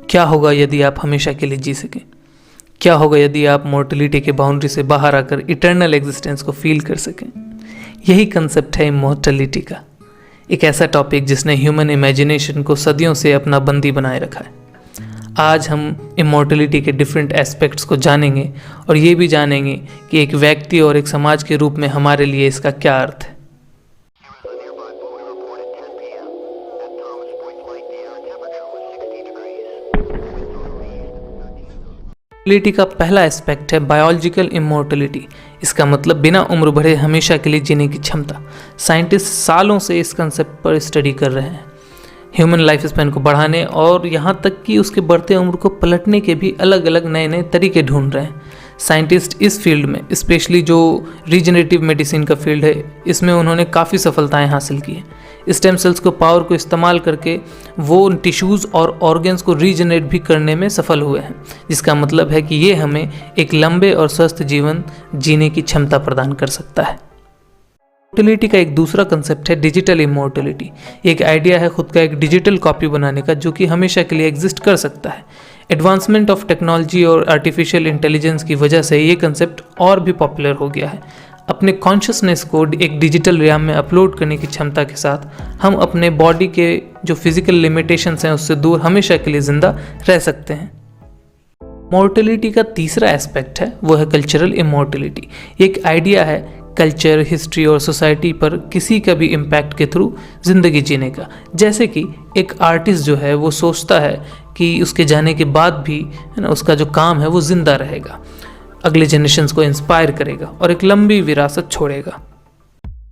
क्या होगा यदि आप हमेशा के लिए जी सकें? क्या होगा यदि आप मॉर्टलिटी के बाउंड्री से बाहर आकर इटर्नल एग्जिस्टेंस को फील कर सकें? यही कंसेप्ट है इमॉर्टलिटी का, एक ऐसा टॉपिक जिसने ह्यूमन इमेजिनेशन को सदियों से अपना बंदी बनाए रखा है। आज हम इमॉर्टलिटी के डिफरेंट एस्पेक्ट्स को जानेंगे और ये भी जानेंगे कि एक व्यक्ति और एक समाज के रूप में हमारे लिए इसका क्या अर्थ है। इमॉर्टलिटी का पहला एस्पेक्ट है बायोलॉजिकल इमॉर्टलिटी। इसका मतलब बिना उम्र बढ़े हमेशा के लिए जीने की क्षमता। साइंटिस्ट सालों से इस कंसेप्ट पर स्टडी कर रहे हैं, ह्यूमन लाइफ स्पैन को बढ़ाने और यहाँ तक कि उसके बढ़ते उम्र को पलटने के भी अलग अलग नए नए तरीके ढूंढ रहे हैं। साइंटिस्ट इस फील्ड में, स्पेशली जो रीजनरेटिव मेडिसिन का फील्ड है, इसमें उन्होंने काफ़ी सफलताएं हासिल की हैं। स्टेम सेल्स को पावर को इस्तेमाल करके वो टिश्यूज़ और ऑर्गन्स को रीजनरेट भी करने में सफल हुए हैं, जिसका मतलब है कि ये हमें एक लंबे और स्वस्थ जीवन जीने की क्षमता प्रदान कर सकता है। इमॉर्टलिटी का एक दूसरा कंसेप्ट है डिजिटल इमॉर्टलिटी। एक आइडिया है खुद का एक डिजिटल कॉपी बनाने का जो कि हमेशा के लिए एग्जिस्ट कर सकता है। एडवांसमेंट ऑफ टेक्नोलॉजी और आर्टिफिशियल इंटेलिजेंस की वजह से ये कंसेप्ट और भी पॉपुलर हो गया है। अपने कॉन्शियसनेस को एक डिजिटल रियाम में अपलोड करने की क्षमता के साथ हम अपने बॉडी के जो फिजिकल लिमिटेशंस हैं उससे दूर हमेशा के लिए ज़िंदा रह सकते हैं। इमॉर्टलिटी का तीसरा एस्पेक्ट है वो है कल्चरल इमॉर्टलिटी। एक आइडिया है कल्चर, हिस्ट्री और सोसाइटी पर किसी का भी इम्पैक्ट के थ्रू ज़िंदगी जीने का। जैसे कि एक आर्टिस्ट जो है वो सोचता है कि उसके जाने के बाद भी है ना उसका जो काम है वो ज़िंदा रहेगा, अगले जनरेशन्स को इंस्पायर करेगा और एक लंबी विरासत छोड़ेगा।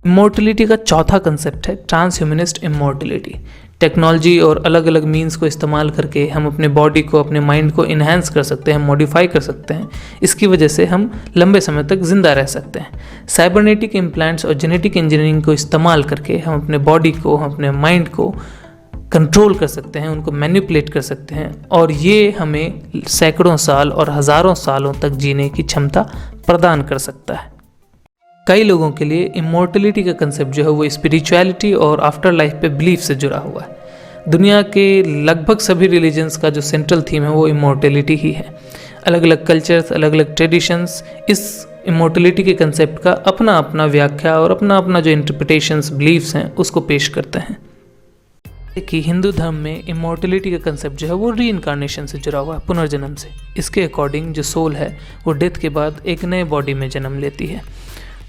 इमॉर्टलिटी का चौथा कंसेप्ट है ट्रांसह्यूमनिस्ट इमॉर्टलिटी। टेक्नोलॉजी और अलग अलग मीन्स को इस्तेमाल करके हम अपने बॉडी को, अपने माइंड को इन्हेंस कर सकते हैं, मॉडिफाई कर सकते हैं। इसकी वजह से हम लंबे समय तक जिंदा रह सकते हैं। साइबरनेटिक इम्प्लांट्स और जेनेटिक इंजीनियरिंग को इस्तेमाल करके हम अपने बॉडी को, हम अपने माइंड को कंट्रोल कर सकते हैं, उनको मैनिपुलेट कर सकते हैं और ये हमें सैकड़ों साल और हज़ारों सालों तक जीने की क्षमता प्रदान कर सकता है। कई लोगों के लिए इमॉर्टलिटी का कंसेप्ट जो है वो स्पिरिचुअलिटी और आफ्टर लाइफ पे बिलीफ से जुड़ा हुआ है। दुनिया के लगभग सभी रिलीजन्स का जो सेंट्रल थीम है वो इमॉर्टलिटी ही है। अलग अलग कल्चर्स, अलग अलग ट्रेडिशंस इस इमॉर्टलिटी के कंसेप्ट का अपना अपना व्याख्या और अपना अपना जो इंटरप्रिटेशंस, बिलीव्स हैं उसको पेश करते हैं। कि हिंदू धर्म में इमॉर्टलिटी का कंसेप्ट जो है वो रीइंकार्नेशन से जुड़ा हुआ है, पुनर्जन्म से। इसके अकॉर्डिंग जो सोल है वो डेथ के बाद एक नए बॉडी में जन्म लेती है।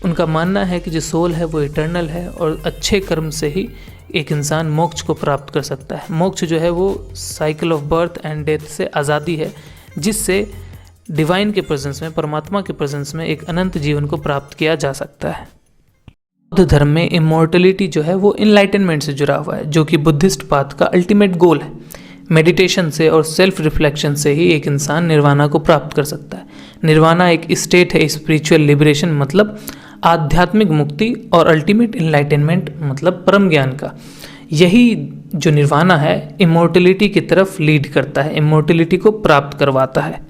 उनका मानना है कि जो सोल है वो इटर्नल है और अच्छे कर्म से ही एक इंसान मोक्ष को प्राप्त कर सकता है। मोक्ष जो है वो cycle of birth and death से आज़ादी है, जिससे डिवाइन के प्रेजेंस में, परमात्मा के प्रेजेंस में एक अनंत जीवन को प्राप्त किया जा सकता है। बौद्ध धर्म में इमॉर्टलिटी जो है वो इनलाइटनमेंट से जुड़ा हुआ है, जो कि बुद्धिस्ट पाथ का अल्टीमेट गोल है। मेडिटेशन से और सेल्फ रिफ्लेक्शन से ही एक इंसान निर्वाणा को प्राप्त कर सकता है। निर्वाणा एक स्टेट है, स्पिरिचुअल लिबरेशन मतलब आध्यात्मिक मुक्ति, और अल्टीमेट इनलाइटनमेंट मतलब परम ज्ञान का। यही जो निर्वाणा है इमॉर्टलिटी की तरफ लीड करता है, इमॉर्टलिटी को प्राप्त करवाता है।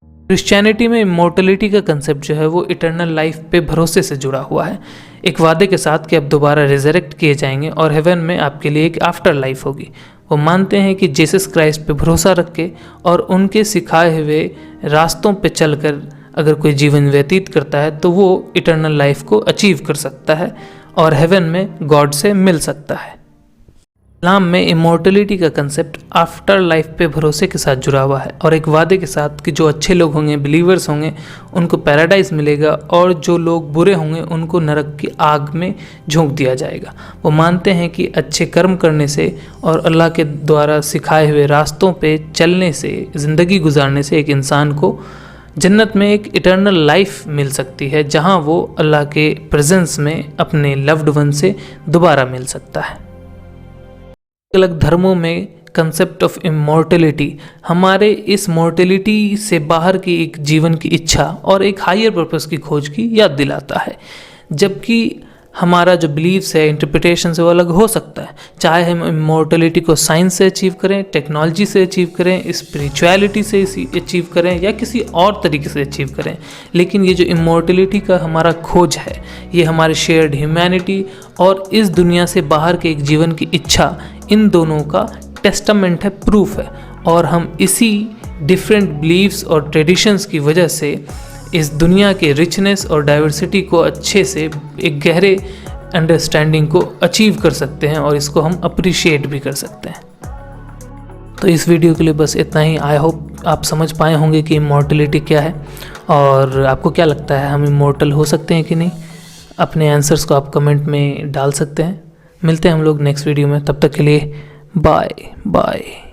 क्रिश्चियनिटी में इमॉर्टलिटी का कंसेप्ट जो है वो इटर्नल लाइफ पे भरोसे से जुड़ा हुआ है, एक वादे के साथ कि आप दोबारा रिजरेक्ट किए जाएंगे और हेवन में आपके लिए एक आफ्टर लाइफ होगी। वो मानते हैं कि जीसस क्राइस्ट पे भरोसा रख के और उनके सिखाए हुए रास्तों पे चलकर अगर कोई जीवन व्यतीत करता है तो वो इटर्नल लाइफ को अचीव कर सकता है और हेवन में गॉड से मिल सकता है। इस्लाम में इमॉर्टलिटी का कंसेप्ट आफ्टर लाइफ पे भरोसे के साथ जुड़ा हुआ है और एक वादे के साथ कि जो अच्छे लोग होंगे, बिलीवर्स होंगे, उनको पैराडाइज मिलेगा और जो लोग बुरे होंगे उनको नरक की आग में झोंक दिया जाएगा। वो मानते हैं कि अच्छे कर्म करने से और अल्लाह के द्वारा सिखाए हुए रास्तों पे चलने से, ज़िंदगी गुजारने से एक इंसान को जन्नत में एक इटर्नल लाइफ मिल सकती है, जहाँ वो अल्लाह के प्रेजेंस में अपने लव्ड वन से दोबारा मिल सकता है। अलग धर्मों में कंसेप्ट ऑफ इमॉर्टलिटी हमारे इस मॉर्टेलिटी से बाहर की एक जीवन की इच्छा और एक हायर पर्पस की खोज की याद दिलाता है। जबकि हमारा जो बिलीव्स है, इंटरप्रिटेशन से वो अलग हो सकता है, चाहे हम इमॉर्टलिटी को साइंस से अचीव करें, टेक्नोलॉजी से अचीव करें, स्पिरिचुअलिटी से अचीव करें या किसी और तरीके से अचीव करें। लेकिन ये जो इमॉर्टलिटी का हमारा खोज है, ये हमारे शेयर्ड ह्यूमैनिटी और इस दुनिया से बाहर के एक जीवन की इच्छा, इन दोनों का टेस्टामेंट है, प्रूफ है। और हम इसी डिफरेंट बिलीव्स और ट्रेडिशंस की वजह से इस दुनिया के रिचनेस और डाइवर्सिटी को अच्छे से एक गहरे अंडरस्टैंडिंग को अचीव कर सकते हैं और इसको हम अप्रिशिएट भी कर सकते हैं। तो इस वीडियो के लिए बस इतना ही। आई होप आप समझ पाए होंगे कि इमॉर्टलिटी क्या है और आपको क्या लगता है हम इमॉर्टल हो सकते हैं कि नहीं। अपने आंसर्स को आप कमेंट में डाल सकते हैं। मिलते हैं हम लोग नेक्स्ट वीडियो में, तब तक के लिए बाय बाय।